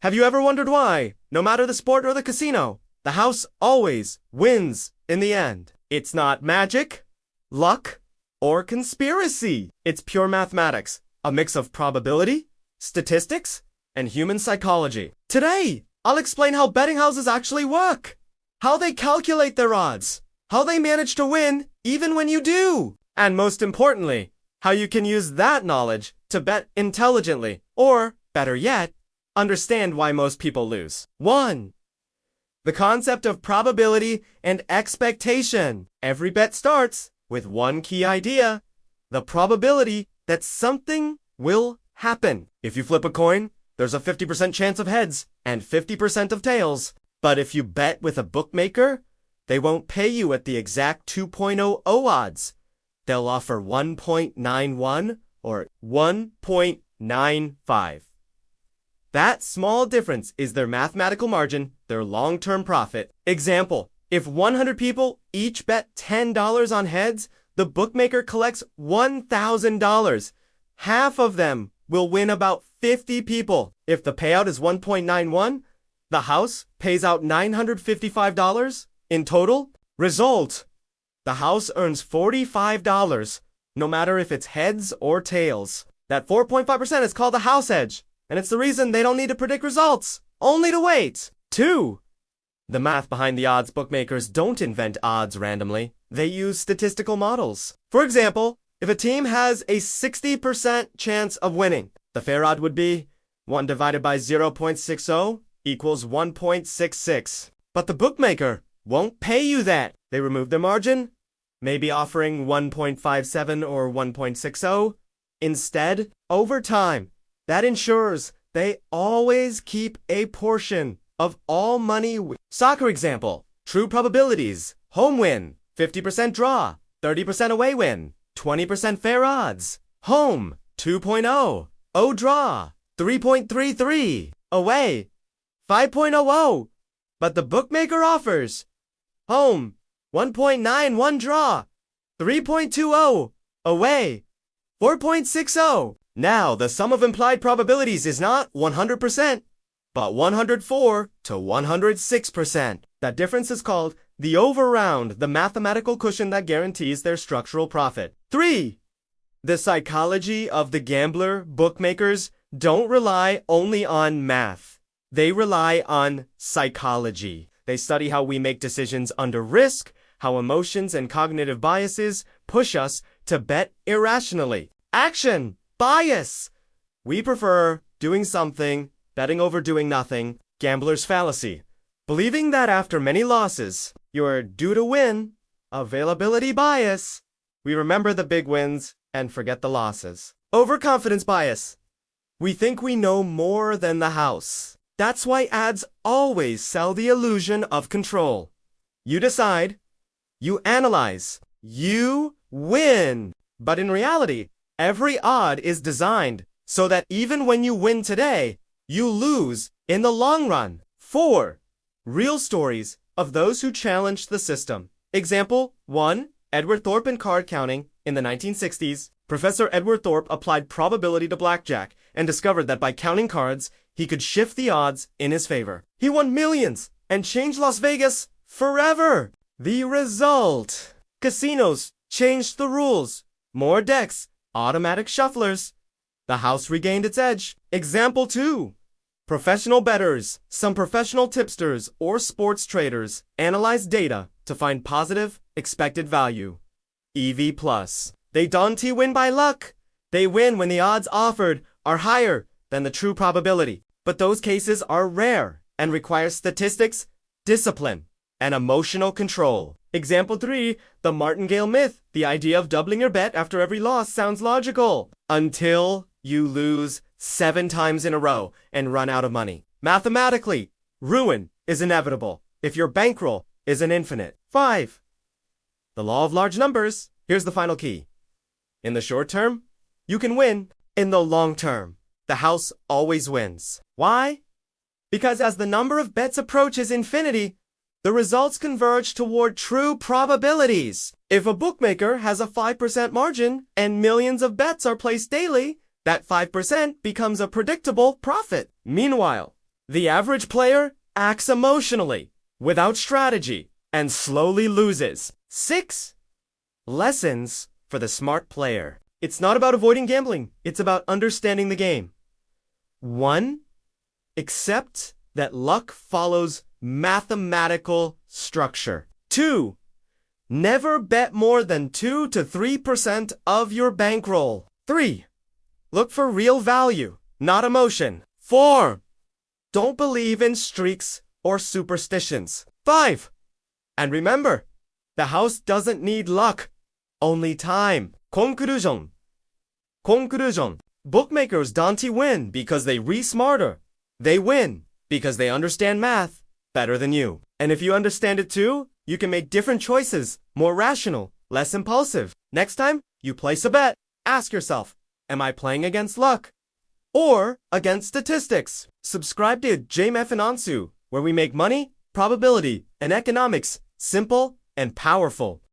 Have you ever wondered why, no matter the sport or the casino, the house always wins in the end? It's not magic, luck, or conspiracy. It's pure mathematics, a mix of probability, statistics, and human psychology. Today, I'll explain how betting houses actually work, how they calculate their odds, how they manage to win even when you do, and most importantly, how you can use that knowledge to bet intelligently, or, better yet, understand why most people lose. 1. The concept of probability and expectation. Every bet starts with one key idea: the probability that something will happen. If you flip a coin, there's a 50% chance of heads and 50% of tails. But if you bet with a bookmaker, they won't pay you at the exact 2.00 odds. They'll offer 1.91 or 1.95. That small difference is their mathematical margin, their long-term profit. Example, if 100 people each bet $10 on heads, the bookmaker collects $1,000. Half of them will win about 50 people. If the payout is 1.91, the house pays out $955 in total. Result: the house earns $45, no matter if it's heads or tails. That 4.5% is called the house edge, and it's the reason they don't need to predict results, only to wait. 2. The math behind the odds. Bookmakers don't invent odds randomly. They use statistical models. For example, if a team has a 60% chance of winning, the fair odd would be 1 divided by 0.60 equals 1.66. But the bookmaker won't pay you that. They remove their margin, maybe offering 1.57 or 1.60. Instead, over time, that ensures they always keep a portion of all money. Soccer example, true probabilities: home win, 50% draw, 30% away win, 20% fair odds. Home, 2.0. O draw, 3.33. Away, 5.00. But the bookmaker offers home, 1.91 draw, 3.20. Away, 4.60. Now, the sum of implied probabilities is not 100%, but 104 to 106%. That difference is called the overround, the mathematical cushion that guarantees their structural profit. 3. The psychology of the gambler. Bookmakers don't rely only on math. They rely on psychology. They study how we make decisions under risk, how emotions and cognitive biases push us to bet irrationally. Action bias. We prefer doing something, betting over doing nothing. Gambler's fallacy. Believing that after many losses, you're due to win. Availability bias. We remember the big wins and forget the losses. Overconfidence bias. We think we know more than the house. That's why ads always sell the illusion of control. You decide, you analyze, you win. But in reality, every odd is designed so that even when you win today, you lose in the long run. 4. Real stories of those who challenged the system. Example 1. Edward Thorpe in card counting. In the 1960s, Professor Edward Thorpe applied probability to blackjack and discovered that by counting cards, he could shift the odds in his favor. He won millions and changed Las Vegas forever. The result: casinos changed the rules. More decks, automatic shufflers. The house regained its edge. Example 2. Professional bettors, some professional tipsters or sports traders analyze data to find positive expected value. EV+. They don't win by luck. They win when the odds offered are higher than the true probability. But those cases are rare and require statistics, discipline, and emotional control. Example 3. The martingale myth. The idea of doubling your bet after every loss sounds logical, until you lose 7 times in a row and run out of money. Mathematically, ruin is inevitable if your bankroll isn't infinite. 5. The law of large numbers. Here's the final key. In the short term, you can win. In the long term, the house always wins. Why? Because as the number of bets approaches infinity, the results converge toward true probabilities. If a bookmaker has a 5% margin and millions of bets are placed daily, that 5% becomes a predictable profit. Meanwhile, The average player acts emotionally, without strategy, and slowly loses. 6. Lessons for the smart player. It's not about avoiding gambling, it's about understanding the game. 1. Accept that luck follows mathematical structure. 2. Never bet more than 2 to 3% of your bankroll. 3. Look for real value, not emotion. 4. Don't believe in streaks or superstitions. 5. And remember, the house doesn't need luck, only time. Conclusion. Bookmakers don't win because they read smarter. They win because they understand math better than you. And if you understand it too, you can make different choices, more rational, less impulsive. Next time you place a bet, ask yourself, am I playing against luck or against statistics? Subscribe to JMF and Ansu, where we make money, probability, and economics simple and powerful.